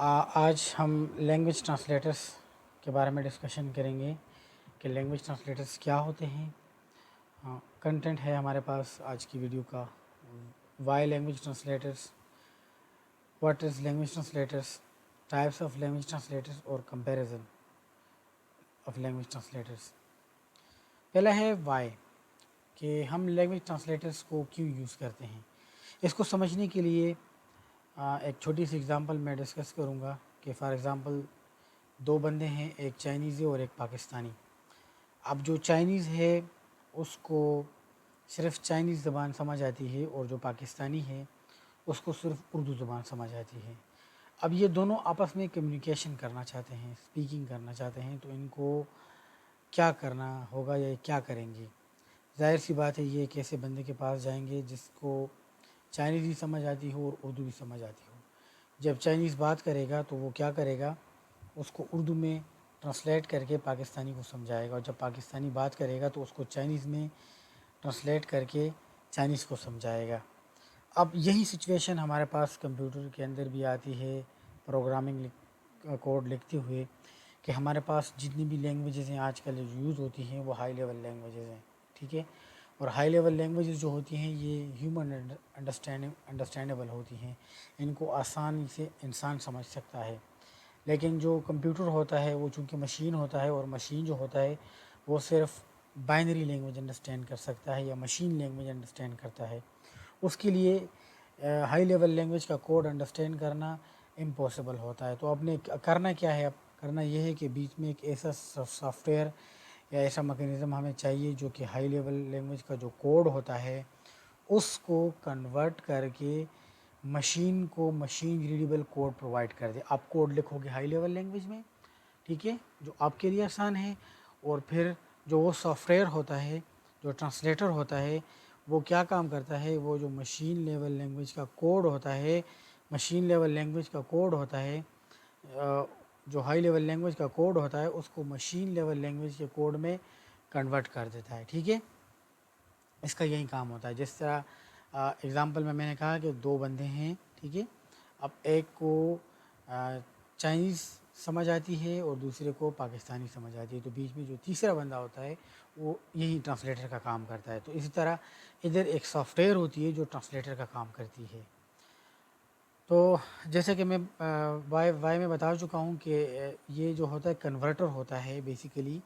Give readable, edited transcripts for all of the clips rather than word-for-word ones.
آج ہم language translators کے بارے میں ڈسکشن کریں گے کہ لینگویج ٹرانسلیٹرس کیا ہوتے ہیں. کنٹینٹ ہے ہمارے پاس آج کی ویڈیو کا. Why language translators, what is language translators, types of language translators اور کمپیریزن آف لینگویج ٹرانسلیٹرس. پہلا ہے وائی, کہ ہم لینگویج ٹرانسلیٹرس کو کیوں یوز کرتے ہیں. اس کو سمجھنے کے لیے ایک چھوٹی سی اگزامپل میں ڈسکس کروں گا کہ فار ایگزامپل دو بندے ہیں, ایک چائنیز ہے اور ایک پاکستانی. اب جو چائنیز ہے اس کو صرف چائنیز زبان سمجھ آتی ہے اور جو پاکستانی ہے اس کو صرف اردو زبان سمجھ آتی ہے. اب یہ دونوں آپس میں کمیونیکیشن کرنا چاہتے ہیں, اسپیکنگ کرنا چاہتے ہیں, تو ان کو کیا کرنا ہوگا یا کیا کریں گے. ظاہر سی بات ہے یہ ایک ایسے بندے کے پاس جائیں گے جس کو چائنیز بھی سمجھ آتی ہو اور اردو بھی سمجھ آتی ہو. جب چائنیز بات کرے گا تو وہ کیا کرے گا, اس کو اردو میں ٹرانسلیٹ کر کے پاکستانی کو سمجھائے گا, اور جب پاکستانی بات کرے گا تو اس کو چائنیز میں ٹرانسلیٹ کر کے چائنیز کو سمجھائے گا. اب یہی سچویشن ہمارے پاس کمپیوٹر کے اندر بھی آتی ہے پروگرامنگ کوڈ لکھتے ہوئے, کہ ہمارے پاس جتنی بھی لینگویجز ہیں آج کل یوز ہوتی ہیں وہ ہائی لیول لینگویجز ہیں. ٹھیک ہے, اور ہائی لیول لینگویجز جو ہوتی ہیں یہ ہیومن انڈرسٹینڈیبل ہوتی ہیں, ان کو آسانی سے انسان سمجھ سکتا ہے. لیکن جو کمپیوٹر ہوتا ہے وہ چونکہ مشین ہوتا ہے, اور مشین جو ہوتا ہے وہ صرف بائنری لینگویج انڈرسٹینڈ کر سکتا ہے یا مشین لینگویج انڈرسٹینڈ کرتا ہے. اس کے لیے ہائی لیول لینگویج کا کوڈ انڈرسٹینڈ کرنا امپاسبل ہوتا ہے. تو اب نے کرنا کیا ہے, اب کرنا یہ ہے کہ بیچ میں ایک ایسا سافٹ ویئر یا ایسا میکینزم ہمیں چاہیے جو کہ ہائی لیول لینگویج کا جو کوڈ ہوتا ہے اس کو کنورٹ کر کے مشین کو مشین ریڈیبل کوڈ پرووائڈ کر دے. آپ کوڈ لکھو گے ہائی لیول لینگویج میں, ٹھیک ہے, جو آپ کے لیے آسان ہے, اور پھر جو وہ سافٹ ویئر ہوتا ہے جو ٹرانسلیٹر ہوتا ہے وہ کیا کام کرتا ہے, وہ جو مشین لیول لینگویج کا کوڈ ہوتا ہے, مشین لیول لینگویج کا کوڈ ہوتا ہے, جو ہائی لیول لینگویج کا کوڈ ہوتا ہے اس کو مشین لیول لینگویج کے کوڈ میں کنورٹ کر دیتا ہے. ٹھیک ہے, اس کا یہی کام ہوتا ہے. جس طرح اگزامپل میں نے کہا کہ دو بندے ہیں, ٹھیک ہے, اب ایک کو چائنیز سمجھ آتی ہے اور دوسرے کو پاکستانی سمجھ آتی ہے, تو بیچ میں جو تیسرا بندہ ہوتا ہے وہ یہی ٹرانسلیٹر کا کام کرتا ہے. تو اسی طرح ادھر ایک سافٹ ویئر ہوتی ہے جو ٹرانسلیٹر کا کام کرتی ہے. تو جیسے کہ میں وائی میں بتا چکا ہوں کہ یہ جو ہوتا ہے کنورٹر ہوتا ہے بیسیکلی,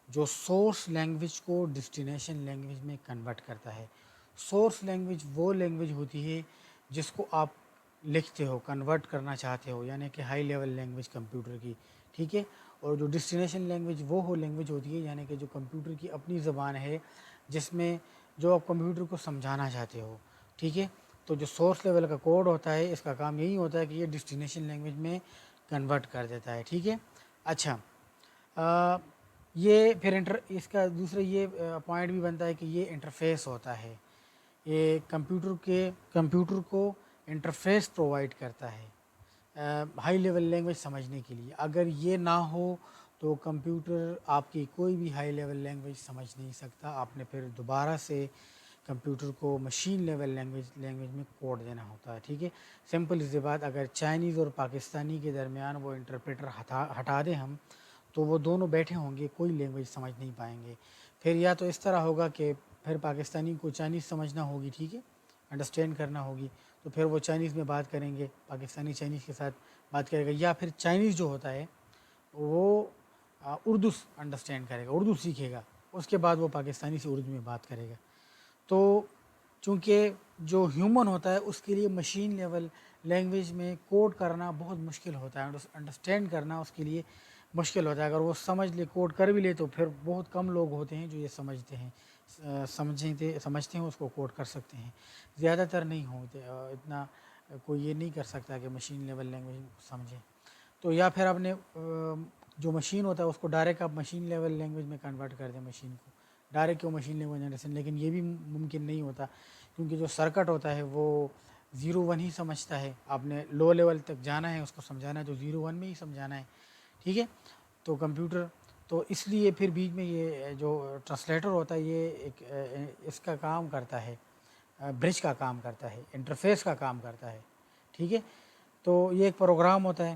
جو سورس لینگویج کو ڈسٹینیشن لینگویج میں کنورٹ کرتا ہے. سورس لینگویج وہ لینگویج ہوتی ہے جس کو آپ لکھتے ہو, کنورٹ کرنا چاہتے ہو, یعنی کہ ہائی لیول لینگویج کمپیوٹر کی. ٹھیک ہے, اور جو ڈسٹینیشن لینگویج وہ لینگویج ہوتی ہے یعنی کہ جو کمپیوٹر کی اپنی زبان ہے جس میں جو آپ کمپیوٹر کو سمجھانا چاہتے ہو. ٹھیک ہے, تو جو سورس لیول کا کوڈ ہوتا ہے اس کا کام یہی ہوتا ہے کہ یہ ڈسٹینیشن لینگویج میں کنورٹ کر دیتا ہے. ٹھیک ہے, اچھا, یہ پھر اس کا دوسرا یہ پوائنٹ بھی بنتا ہے کہ یہ انٹرفیس ہوتا ہے, یہ کمپیوٹر کو انٹرفیس پرووائڈ کرتا ہے ہائی لیول لینگویج سمجھنے کے لیے. اگر یہ نہ ہو تو کمپیوٹر آپ کی کوئی بھی ہائی لیول لینگویج سمجھ نہیں سکتا. آپ نے پھر دوبارہ سے کمپیوٹر کو مشین لیول لینگویج میں کوڈ دینا ہوتا ہے. ٹھیک ہے, سمپل سی بات, اگر چائنیز اور پاکستانی کے درمیان وہ انٹرپریٹر ہٹا دیں ہم, تو وہ دونوں بیٹھے ہوں گے, کوئی لینگویج سمجھ نہیں پائیں گے. پھر یا تو اس طرح ہوگا کہ پھر پاکستانی کو چائنیز سمجھنا ہوگی, ٹھیک ہے, انڈرسٹینڈ کرنا ہوگی, تو پھر وہ چائنیز میں بات کریں گے, پاکستانی چائنیز کے ساتھ بات کرے گا, یا پھر چائنیز جو ہوتا ہے وہ اردو انڈرسٹینڈ کرے گا, اردو سیکھے گا, اس کے بعد وہ پاکستانی سے اردو میں بات کرے گا. تو چونکہ جو ہیومن ہوتا ہے اس کے لیے مشین لیول لینگویج میں کوڈ کرنا بہت مشکل ہوتا ہے, انڈرسٹینڈ کرنا اس کے لیے مشکل ہوتا ہے. اگر وہ سمجھ لے, کوڈ کر بھی لے, تو پھر بہت کم لوگ ہوتے ہیں جو یہ سمجھتے ہیں, سمجھتے ہیں اس کو کوڈ کر سکتے ہیں, زیادہ تر نہیں ہوتے, اتنا کوئی یہ نہیں کر سکتا کہ مشین لیول لینگویج سمجھے. تو یا پھر آپ نے جو مشین ہوتا ہے اس کو ڈائریکٹ آپ مشین لیول لینگویج میں کنورٹ کر دیں, مشین کو ڈائریکٹ وہ مشین لینگویج انڈرسٹینڈ, لیکن یہ بھی ممکن نہیں ہوتا کیونکہ جو سرکٹ ہوتا ہے وہ 0-1 ہی سمجھتا ہے. آپ نے لو لیول تک جانا ہے, اس کو سمجھانا ہے تو 0-1 میں ہی سمجھانا ہے. ٹھیک ہے, تو کمپیوٹر تو اس لیے پھر بیچ میں یہ جو ٹرانسلیٹر ہوتا ہے یہ ایک اس کا کام کرتا ہے, برج کا کام کرتا ہے, انٹرفیس کا کام کرتا ہے. ٹھیک ہے, تو یہ ایک پروگرام ہوتا ہے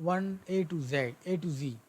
1 A to Z A to Z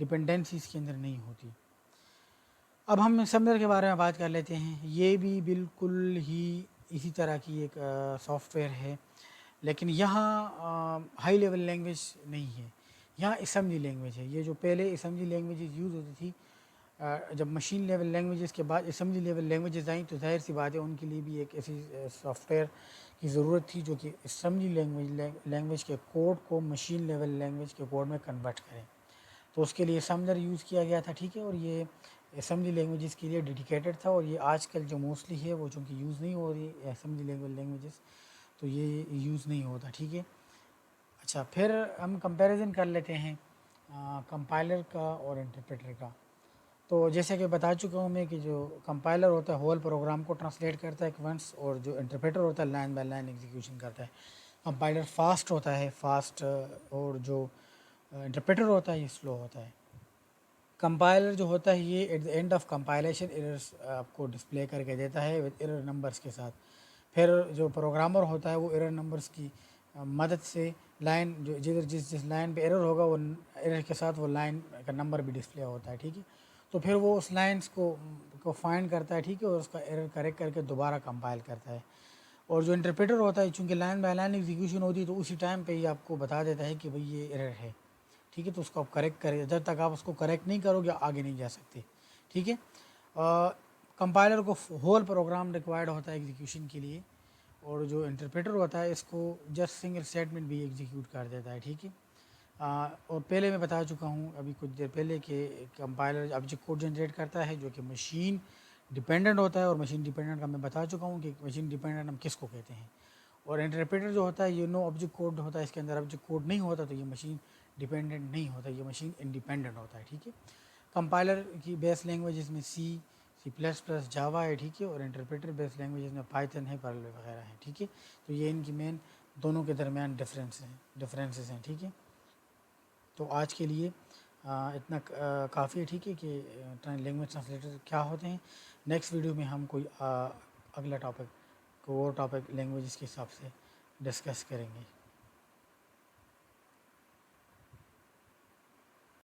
dependency اس کے اندر نہیں ہوتی۔ اب ہم سمر کے بارے میں بات کر لیتے ہیں۔ یہ بھی بالکل ہی اسی طرح کی ایک سافٹ ویئر ہے، لیکن یہاں ہائی لیول لینگویج نہیں ہے، یہاں اسمبلی لینگویج ہے۔ یہ جو پہلے اسمبلی لینگویجز یوز ہوتی تھی، جب مشین لیول لینگویجز کے بعد اسمبلی لیول لینگویجز آئیں تو ظاہر سی بات ہے ان کے لیے بھی ایک ایسی سافٹ ویئر کی ضرورت تھی جو کہ اسمبلی لینگویج کے کوڈ کو مشین لیول لینگویج کے کوڈ میں کنورٹ کریں، تو اس کے لیے اسمبلر یوز کیا گیا تھا، ٹھیک ہے۔ اور یہ اسمبلی لینگویجز کے لیے ڈیڈیکیٹڈ تھا، اور یہ آج کل جو موسٹلی ہے وہ چونکہ یوز نہیں ہو رہی اسمبلی لیول لینگویجز، تو یہ یوز نہیں ہوتا، ٹھیک ہے۔ اچھا، پھر ہم کمپیریزن کر لیتے ہیں کمپائلر کا اور انٹرپریٹر کا۔ تو جیسے کہ بتا چکا ہوں میں کہ جو کمپائلر ہوتا ہے ہول پروگرام کو ٹرانسلیٹ کرتا ہے ونس، اور جو انٹرپریٹر ہوتا ہے لائن بائی لائن ایگزیکیوشن کرتا ہے۔ کمپائلر فاسٹ ہوتا ہے، اور جو انٹرپریٹر ہوتا ہے یہ سلو ہوتا ہے۔ کمپائلر جو ہوتا ہے یہ at the end of compilation errors آپ کو ڈسپلے کر کے دیتا ہے وتھ ایرر نمبرز کے ساتھ۔ پھر جو پروگرامر ہوتا ہے وہ ایرر نمبرز کی مدد سے لائن جو جس لائن پہ ایرر ہوگا وہ ایرر کے ساتھ وہ لائن کا نمبر بھی ڈسپلے ہوتا ہے، ٹھیک ہے۔ تو پھر وہ اس لائنس کو فائنڈ کرتا ہے، ٹھیک ہے، اور اس کا ایرر کریکٹ کر کے دوبارہ کمپائل کرتا ہے۔ اور جو انٹرپریٹر ہوتا ہے چونکہ لائن بائی لائن ایگزیکیوشن ہوتی ہے تو اسی ٹائم پہ ہی آپ کو بتا دیتا ہے کہ بھئی یہ ایرر ہے، ٹھیک ہے، تو اس کو آپ کریکٹ کریں، جب تک آپ اس کو کریکٹ نہیں کرو گے آگے نہیں جا سکتے، ٹھیک ہے۔ کمپائلر کو ہول پروگرام ریکوائرڈ ہوتا ہے ایگزیکیوشن کے لیے، اور جو انٹرپریٹر ہوتا ہے اس کو جسٹ سنگل اسٹیٹمنٹ بھی ایگزیکیوٹ کر دیتا ہے، ٹھیک ہے۔ اور پہلے میں بتا چکا ہوں ابھی کچھ دیر پہلے کہ کمپائلر آبجیکٹ کوڈ جنریٹ کرتا ہے جو کہ مشین ڈیپینڈنٹ ہوتا ہے، اور مشین ڈیپینڈنٹ کا میں بتا چکا ہوں کہ مشین ڈیپینڈنٹ ہم کس کو کہتے ہیں۔ اور انٹرپریٹر جو ہوتا ہے یہ نو آبجیکٹ کوڈ ہوتا ہے، اس کے اندر آبجیکٹ کوڈ نہیں ہوتا، تو یہ مشین ڈیپینڈنٹ نہیں ہوتا، یہ مشین انڈیپینڈنٹ ہوتا ہے، ٹھیک ہے۔ کمپائلر کی بیس لینگویجز میں سی پلس پلس جاوا ہے، ٹھیک ہے، اور انٹرپریٹر بیس لینگویجز میں پائتھن ہے، پرل وغیرہ ہیں، ٹھیک ہے۔ تو یہ ان کی مین دونوں کے درمیان ڈفرینسز ہیں، ٹھیک ہے۔ تو آج کے لیے اتنا کافی ہے، ٹھیک ہے، کہ لینگویج ٹرانسلیٹر کیا ہوتے ہیں۔ نیکسٹ ویڈیو میں ہم کوئی اگلا ٹاپک لینگویجز کے حساب سے ڈسکس کریں گے۔